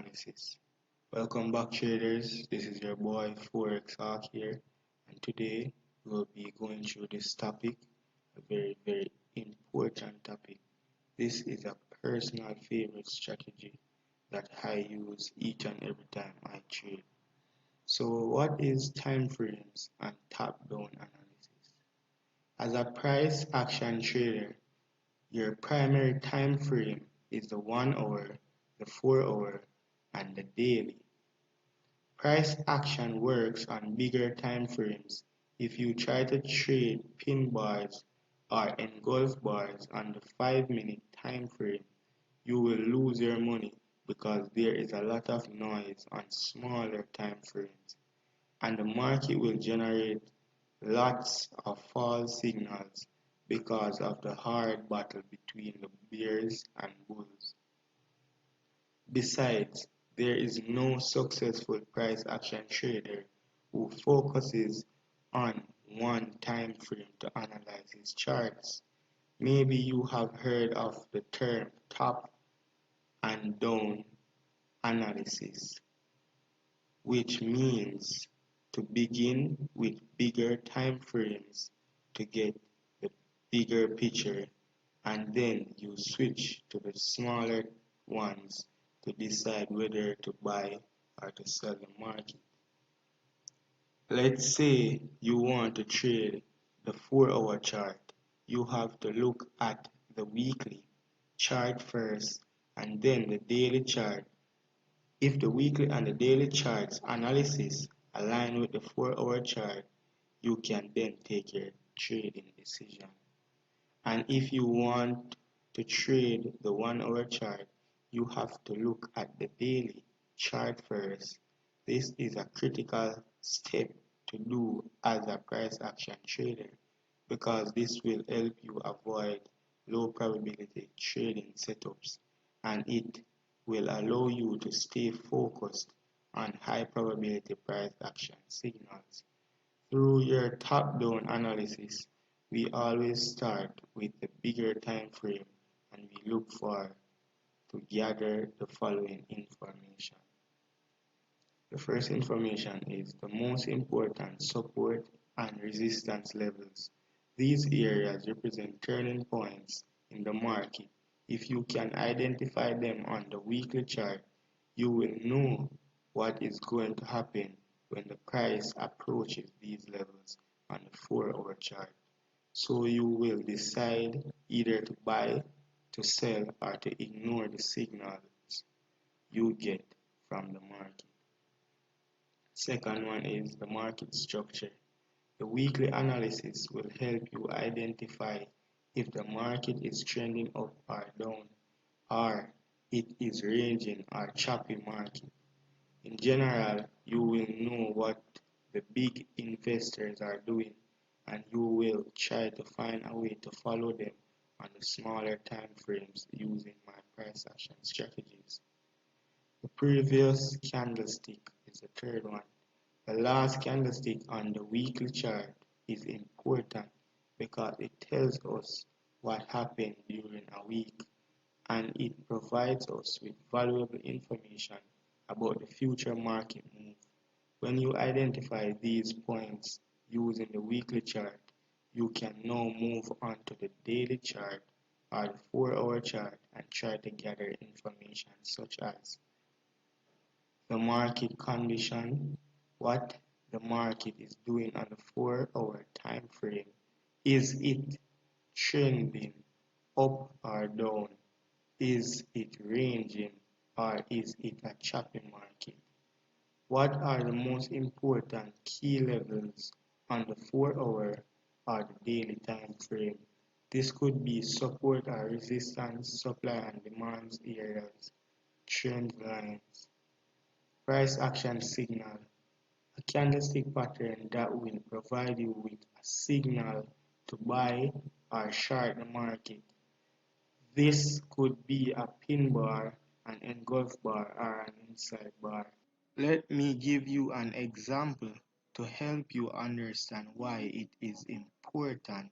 analysis. Welcome back, traders. This is your boy Forex here, and today we'll be going through this topic, a very important topic. This is a personal favorite strategy that I use each and every time I trade. So, what is time frames and top-down analysis? As a price action trader, your primary time frame is the 1 hour, the 4 hour, and the daily. Price action works on bigger time frames. If you try to trade pin bars or engulf bars on the 5-minute time frame, you will lose your money because there is a lot of noise on smaller time frames, and the market will generate lots of false signals because of the hard battle between the bears and bulls. Besides, there is no successful price action trader who focuses on one time frame to analyze his charts. Maybe you have heard of the term top and down analysis, which means to begin with bigger time frames to get the bigger picture, and then you switch to the smaller ones to decide whether to buy or to sell the market. Let's say you want to trade the 4-hour chart. You have to look at the weekly chart first and then the daily chart. If the weekly and the daily charts analysis align with the 4-hour chart, you can then take your trading decision. And if you want to trade the 1-hour chart, you have to look at the daily chart first. This is a critical step to do as a price action trader because this will help you avoid low probability trading setups, and it will allow you to stay focused on high probability price action signals. Through your top-down analysis, we always start with the bigger time frame and we look for to gather the following information. The first information is the most important support and resistance levels. These areas represent turning points in the market. If you can identify them on the weekly chart, you will know what is going to happen when the price approaches these levels on the 4-hour chart. So you will decide either to buy, to sell, or to ignore the signals you get from the market. Second one is the market structure. The weekly analysis will help you identify if the market is trending up or down, or it is ranging or choppy market. In general, you will know what the big investors are doing, and you will try to find a way to follow them on the smaller time frames using my price action strategies. The previous candlestick is the third one. The last candlestick on the weekly chart is important because it tells us what happened during a week, and it provides us with valuable information about the future market move. When you identify these points using the weekly chart, you can now move on to the daily chart or the 4-hour chart and try to gather information such as the market condition, what the market is doing on the 4-hour time frame. Is it trending up or down? Is it ranging or is it a choppy market? What are the most important key levels on the 4-hour or the daily time frame? This could be support or resistance, supply and demand areas, trend lines, price action signal, a candlestick pattern that will provide you with a signal to buy or short the market. This could be a pin bar, an engulf bar, or an inside bar. Let me give you an example to help you understand why it is important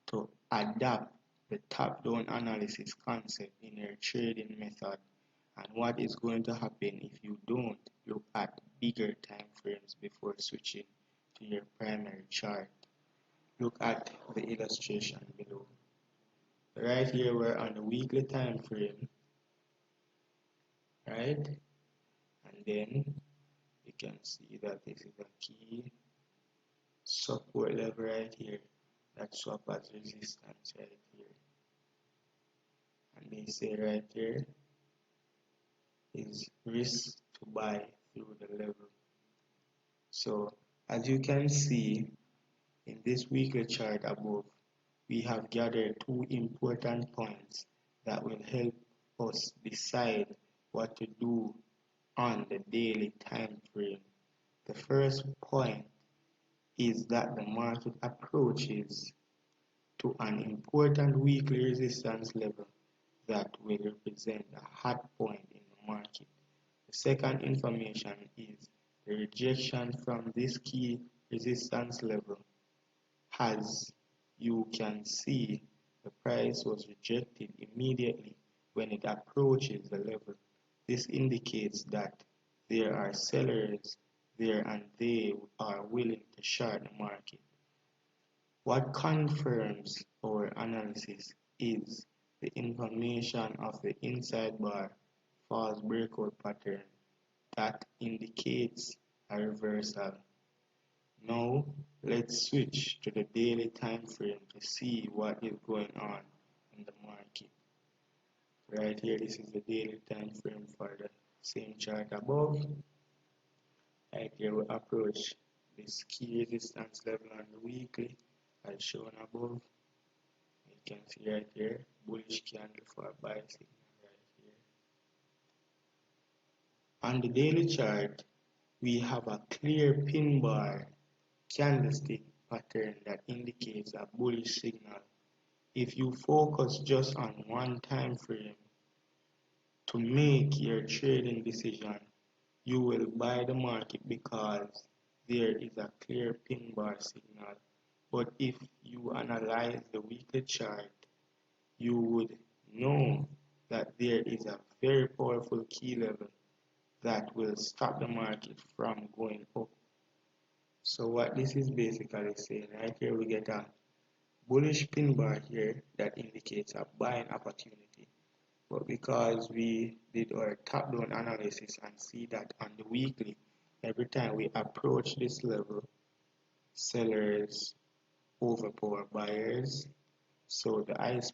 to adapt the top-down analysis concept in your trading method And what is going to happen if you don't look at bigger time frames before switching to your primary chart? Look at the illustration below. Right here we're on the weekly time frame, right? And then you can see that this is a key support level right here that swap as resistance right here. And they say right here is risk to buy through the level. So as you can see in this weekly chart above, we have gathered two important points that will help us decide what to do on the daily time frame. The first point is that the market approaches to an important weekly resistance level that will represent a hot point in the market. The second information is the rejection from this key resistance level. As you can see, the price was rejected immediately when it approaches the level. This indicates that there are sellers there and they are willing to short the market. What confirms our analysis is the information of the inside bar false breakout pattern that indicates a reversal. Now let's switch to the daily time frame to see what is going on in the market. Right here, this is the daily time frame for the same chart above. Right here, we approach this key resistance level on the weekly as shown above. You can see right here, bullish candle for a buy signal right here. On the daily chart, we have a clear pin bar candlestick pattern that indicates a bullish signal. If you focus just on one time frame to make your trading decision, you will buy the market because there is a clear pin bar signal. But if you analyze the weekly chart, you would know that there is a very powerful key level that will stop the market from going up. So what this is basically saying, right here we get a bullish pin bar here that indicates a buying opportunity. But because we did our top-down analysis and see that on the weekly, every time we approach this level, sellers overpower buyers. So the highest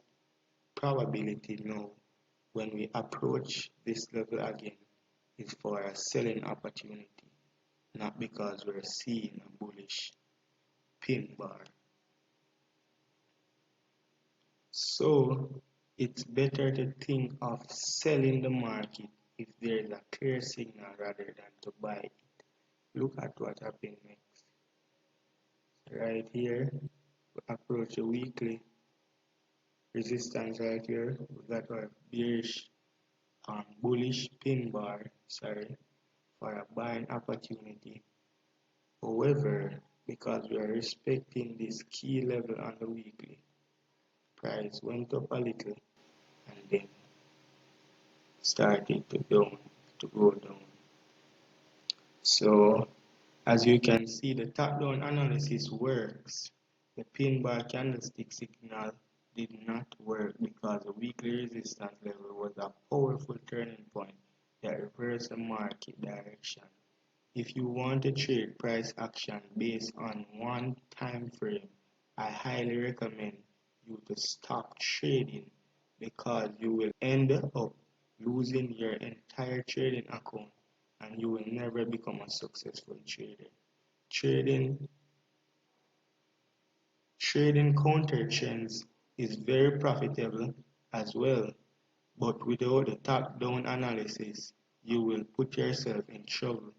probability now when we approach this level again is for a selling opportunity, not because we're seeing a bullish pin bar. So it's better to think of selling the market if there is a clear signal rather than to buy it. Look at what happened next. Right here, we approach a weekly resistance right here. We got our bearish bullish pin bar, for a buying opportunity. However, because we are respecting this key level on the weekly, price went up a little and then started to go down. So as you can see, the top-down analysis works. The pin bar candlestick signal did not work because the weekly resistance level was a powerful turning point that reversed the market direction. If you want to trade price action based on one time frame, I highly recommend you to stop trading because you will end up losing your entire trading account and you will never become a successful trader. Trading counter trends is very profitable as well, but without the top-down analysis, you will put yourself in trouble.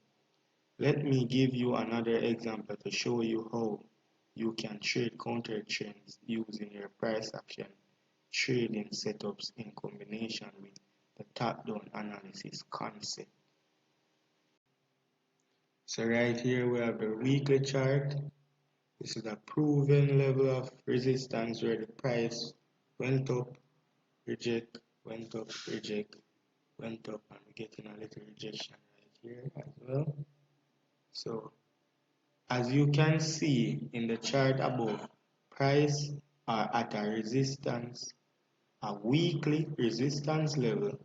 Let me give you another example to show you how you can trade counter trends using your price action trading setups in combination with the top-down analysis concept. So right here we have the weekly chart. This is a proven level of resistance where the price went up, reject, went up, reject. went up and we're getting a little rejection right here as well. So as you can see in the chart above, price are at a resistance, a weekly resistance level.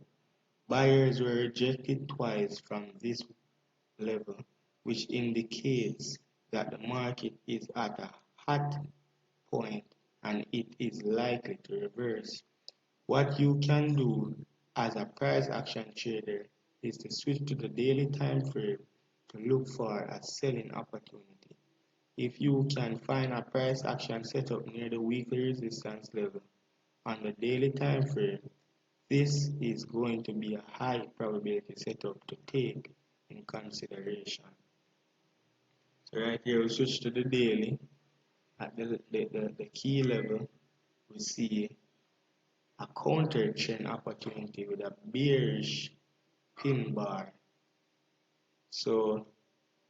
Buyers were rejected twice from this level, which indicates that the market is at a hot point and it is likely to reverse. What you can do as a price action trader is to switch to the daily time frame to look for a selling opportunity. If you can find a price action setup near the weekly resistance level on the daily time frame, this is going to be a high probability setup to take in consideration. So right here we switch to the daily. At the key level, we see a counter trend opportunity with a bearish pin bar. So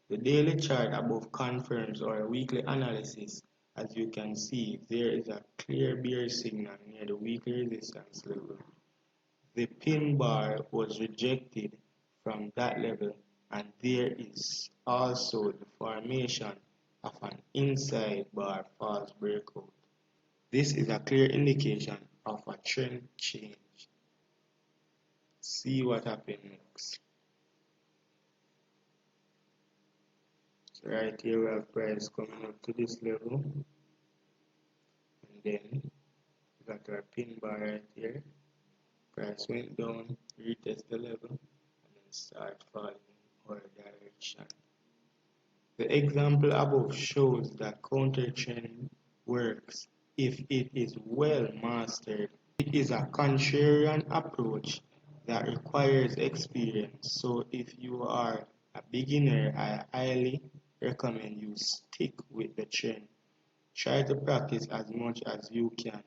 the daily chart above confirms our weekly analysis. As you can see, there is a clear bearish signal near the weekly resistance level. The pin bar was rejected from that level, and there is also the formation of an inside bar false breakout. This is a clear indication of a trend change. See what happens next. So right here we have price coming up to this level, and then we got our pin bar right here. Price went down, retest the level, and then start falling in our direction. The example above shows that counter trend works if it is well mastered. It is a contrarian approach that requires experience, so if you are a beginner, I highly recommend you stick with the trend. Try to practice as much as you can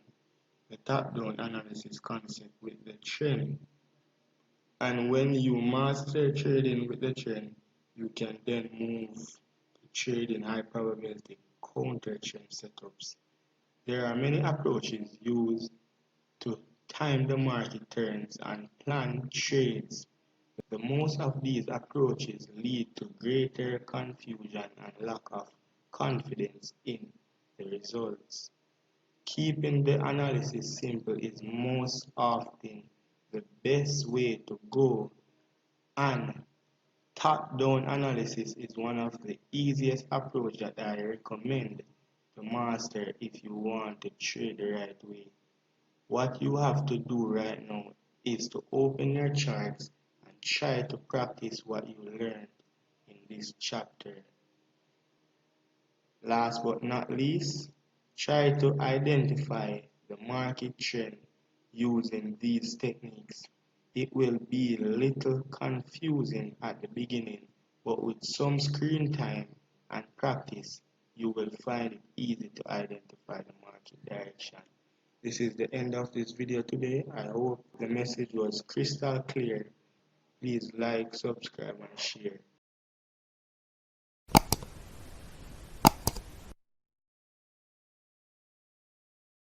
the top-down analysis concept with the trend. And when you master trading with the trend, you can then move to trading high probability counter trend setups. There are many approaches used to time the market turns and plan trades. The most of these approaches lead to greater confusion and lack of confidence in the results. Keeping the analysis simple is most often the best way to go, and top-down analysis is one of the easiest approaches that I recommend to master if you want to trade the right way. What you have to do right now is to open your charts and try to practice what you learned in this chapter. Last but not least, try to identify the market trend using these techniques. It will be a little confusing at the beginning, but with some screen time and practice, you will find it easy to identify the market direction. This is the end of this video today. I hope the message was crystal clear. Please like, subscribe, and share.